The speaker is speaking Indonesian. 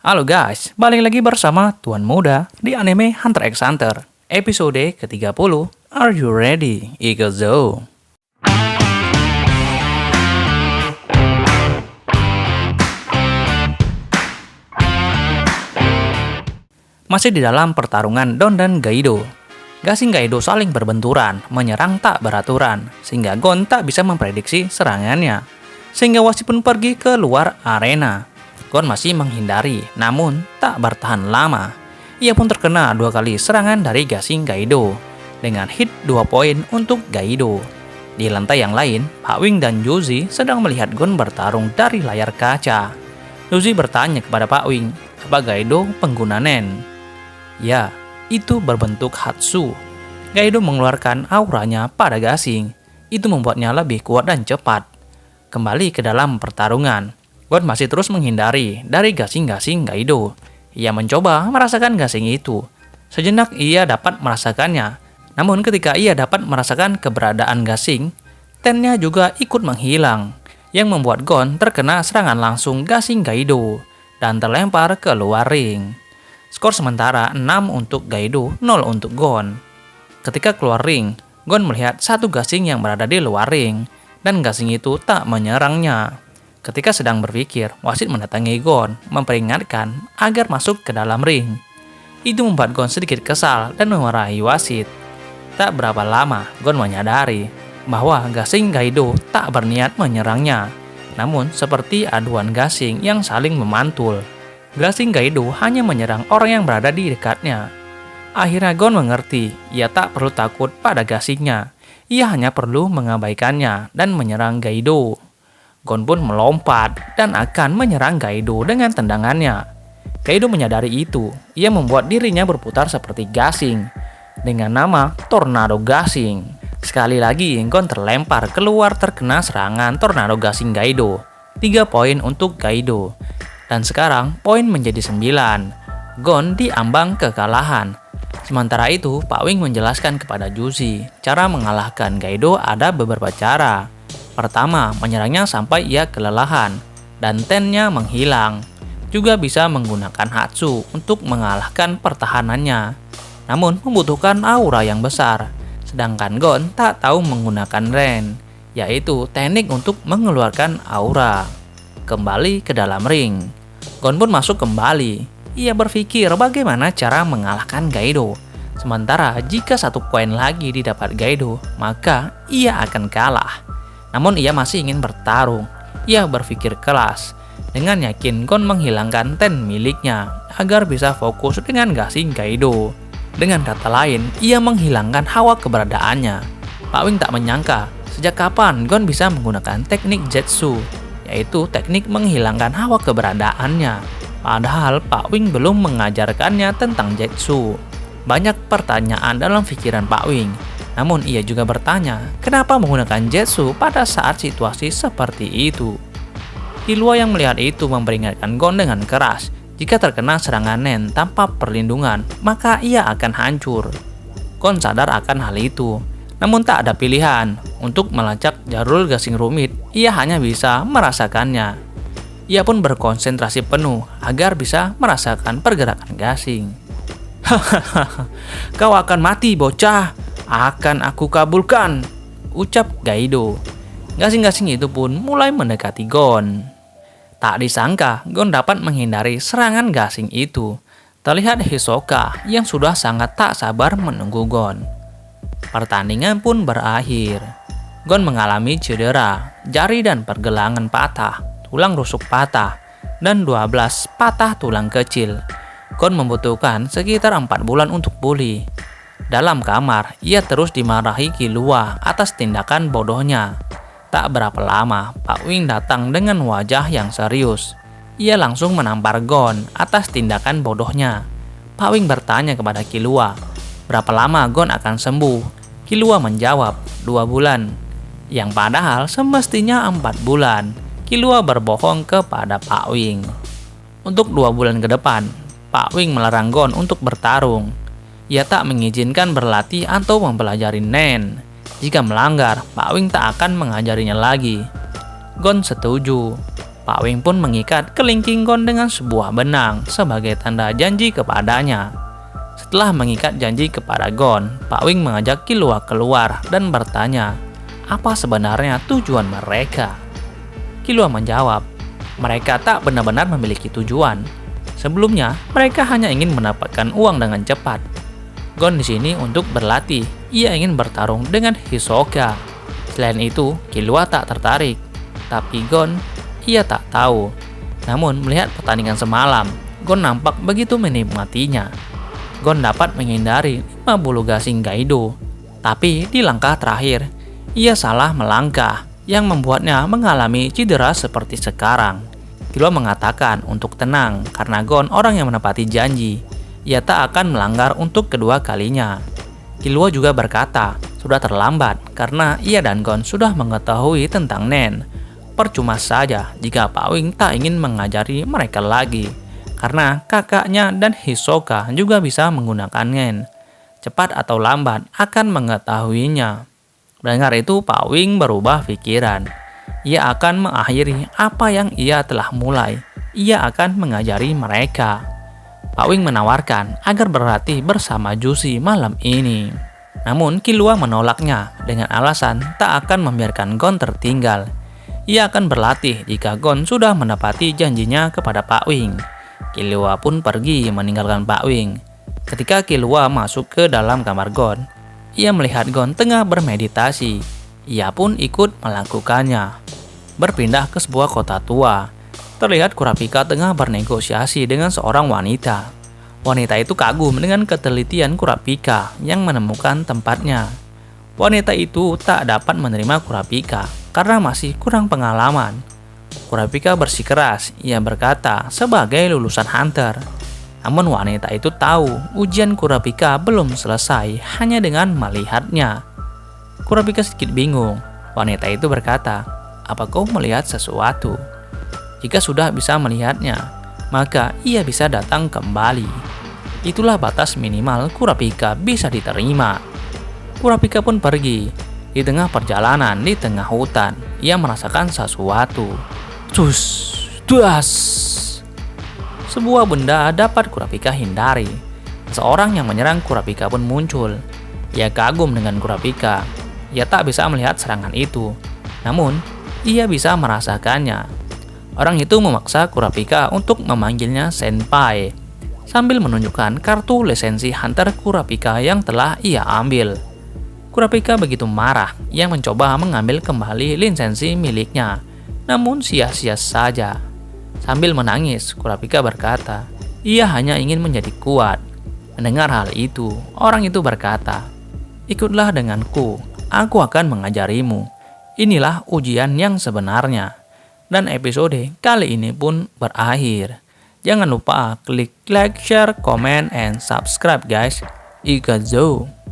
Halo guys, balik lagi bersama Tuan Muda di anime Hunter x Hunter, episode ke-30. Are you ready? Ikuzo! Masih di dalam pertarungan Gon dan Gaido. Gasing Gaido saling berbenturan, menyerang tak beraturan, sehingga Gon tak bisa memprediksi serangannya. Sehingga wasit pun pergi ke luar arena. Gon masih menghindari, namun tak bertahan lama. Ia pun terkena 2 kali serangan dari gasing Gaido, dengan hit 2 poin untuk Gaido. Di lantai yang lain, Pak Wing dan Yuzi sedang melihat Gon bertarung dari layar kaca. Yuzi bertanya kepada Pak Wing, apa Gaido pengguna Nen? Ya, itu berbentuk Hatsu. Gaido mengeluarkan auranya pada gasing. Itu membuatnya lebih kuat dan cepat. Kembali ke dalam pertarungan. Gon masih terus menghindari dari gasing-gasing Gaido. Ia mencoba merasakan gasing itu. Sejenak ia dapat merasakannya. Namun ketika ia dapat merasakan keberadaan gasing, tennya juga ikut menghilang. Yang membuat Gon terkena serangan langsung gasing Gaido dan terlempar ke luar ring. Skor sementara 6 untuk Gaido, 0 untuk Gon. Ketika keluar ring, Gon melihat satu gasing yang berada di luar ring, dan gasing itu tak menyerangnya. Ketika sedang berpikir, wasit mendatangi Gon, memperingatkan agar masuk ke dalam ring. Itu membuat Gon sedikit kesal dan memarahi wasit. Tak berapa lama, Gon menyadari bahwa gasing Gaido tak berniat menyerangnya. Namun, seperti aduan gasing yang saling memantul, gasing Gaido hanya menyerang orang yang berada di dekatnya. Akhirnya Gon mengerti, ia tak perlu takut pada gasingnya. Ia hanya perlu mengabaikannya dan menyerang Gaido. Gon pun melompat dan akan menyerang Gaido dengan tendangannya. Gaido menyadari itu. Ia membuat dirinya berputar seperti gasing dengan nama Tornado Gasing. Sekali lagi Gon terlempar keluar terkena serangan Tornado Gasing Gaido. 3 poin untuk Gaido. Dan sekarang poin menjadi 9. Gon diambang kekalahan. Sementara itu, Pak Wing menjelaskan kepada Yuzi, cara mengalahkan Gaido ada beberapa cara. Pertama, menyerangnya sampai ia kelelahan, dan tennya menghilang. Juga bisa menggunakan Hatsu untuk mengalahkan pertahanannya. Namun, membutuhkan aura yang besar. Sedangkan Gon tak tahu menggunakan Ren, yaitu teknik untuk mengeluarkan aura. Kembali ke dalam ring. Gon pun masuk kembali. Ia berpikir bagaimana cara mengalahkan Gaido. Sementara jika 1 poin lagi didapat Gaido, maka ia akan kalah. Namun ia masih ingin bertarung. Ia berpikir keras. Dengan yakin Gon menghilangkan ten miliknya agar bisa fokus dengan gasing Gaido. Dengan kata lain, ia menghilangkan hawa keberadaannya. Pak Wing tak menyangka sejak kapan Gon bisa menggunakan teknik Zetsu, yaitu teknik menghilangkan hawa keberadaannya. Padahal Pak Wing belum mengajarkannya tentang Zetsu. Banyak pertanyaan dalam pikiran Pak Wing. Namun ia juga bertanya, kenapa menggunakan Zetsu pada saat situasi seperti itu? Killua yang melihat itu memperingatkan Gon dengan keras. Jika terkena serangan Nen tanpa perlindungan, maka ia akan hancur. Gon sadar akan hal itu. Namun tak ada pilihan. Untuk melacak jalur gasing rumit, ia hanya bisa merasakannya. Ia pun berkonsentrasi penuh agar bisa merasakan pergerakan gasing. Hahaha, kau akan mati bocah. Akan aku kabulkan, ucap Gaido. Gasing-gasing itu pun mulai mendekati Gon. Tak disangka Gon dapat menghindari serangan gasing itu. Terlihat Hisoka yang sudah sangat tak sabar menunggu Gon. Pertandingan pun berakhir. Gon mengalami cedera, jari dan pergelangan patah, tulang rusuk patah, dan 12 patah tulang kecil. Gon membutuhkan sekitar 4 bulan untuk pulih. Dalam kamar, ia terus dimarahi Killua atas tindakan bodohnya. Tak berapa lama, Pak Wing datang dengan wajah yang serius. Ia langsung menampar Gon atas tindakan bodohnya. Pak Wing bertanya kepada Killua, berapa lama Gon akan sembuh? Killua menjawab, 2 bulan. Yang padahal semestinya 4 bulan. Killua berbohong kepada Pak Wing. Untuk 2 bulan ke depan, Pak Wing melarang Gon untuk bertarung. Ia tak mengizinkan berlatih atau mempelajari Nen. Jika melanggar, Pak Wing tak akan mengajarinya lagi. Gon setuju. Pak Wing pun mengikat kelingking Gon dengan sebuah benang sebagai tanda janji kepadanya. Setelah mengikat janji kepada Gon, Pak Wing mengajak Killua keluar dan bertanya, apa sebenarnya tujuan mereka? Killua menjawab, mereka tak benar-benar memiliki tujuan. Sebelumnya, mereka hanya ingin mendapatkan uang dengan cepat. Gon di sini untuk berlatih. Ia ingin bertarung dengan Hisoka. Selain itu, Killua tak tertarik. Tapi Gon, ia tak tahu. Namun melihat pertandingan semalam, Gon nampak begitu menikmatinya. Gon dapat menghindari 50 gasing Kaido. Tapi di langkah terakhir, ia salah melangkah yang membuatnya mengalami cedera seperti sekarang. Killua mengatakan untuk tenang karena Gon orang yang menepati janji. Ia tak akan melanggar untuk kedua kalinya. Killua juga berkata, sudah terlambat karena ia dan Gon sudah mengetahui tentang Nen. Percuma saja jika Pak Wing tak ingin mengajari mereka lagi, karena kakaknya dan Hisoka juga bisa menggunakan Nen. Cepat atau lambat akan mengetahuinya. Mendengar itu, Pak Wing berubah pikiran. Ia akan mengakhiri apa yang ia telah mulai. Ia akan mengajari mereka. Pak Wing menawarkan agar berlatih bersama Jushi malam ini. Namun Killua menolaknya dengan alasan tak akan membiarkan Gon tertinggal. Ia akan berlatih jika Gon sudah menepati janjinya kepada Pak Wing. Killua pun pergi meninggalkan Pak Wing. Ketika Killua masuk ke dalam kamar Gon, ia melihat Gon tengah bermeditasi. Ia pun ikut melakukannya. Berpindah ke sebuah kota tua. Terlihat Kurapika tengah bernegosiasi dengan seorang wanita. Wanita itu kagum dengan ketelitian Kurapika yang menemukan tempatnya. Wanita itu tak dapat menerima Kurapika karena masih kurang pengalaman. Kurapika bersikeras, ia berkata sebagai lulusan hunter. Namun wanita itu tahu ujian Kurapika belum selesai hanya dengan melihatnya. Kurapika sedikit bingung. Wanita itu berkata, apa kau melihat sesuatu? Jika sudah bisa melihatnya, maka ia bisa datang kembali. Itulah batas minimal Kurapika bisa diterima. Kurapika pun pergi. Di tengah perjalanan, di tengah hutan, ia merasakan sesuatu. Cus, duas. Sebuah benda dapat Kurapika hindari. Seorang yang menyerang Kurapika pun muncul. Ia kagum dengan Kurapika. Ia tak bisa melihat serangan itu. Namun, ia bisa merasakannya. Orang itu memaksa Kurapika untuk memanggilnya senpai, sambil menunjukkan kartu lisensi hunter Kurapika yang telah ia ambil. Kurapika begitu marah yang mencoba mengambil kembali lisensi miliknya, namun sia-sia saja. Sambil menangis, Kurapika berkata, ia hanya ingin menjadi kuat. Mendengar hal itu, orang itu berkata, ikutlah denganku, aku akan mengajarimu. Inilah ujian yang sebenarnya. Dan episode kali ini pun berakhir. Jangan lupa klik like, share, comment, and subscribe guys. Ikazo!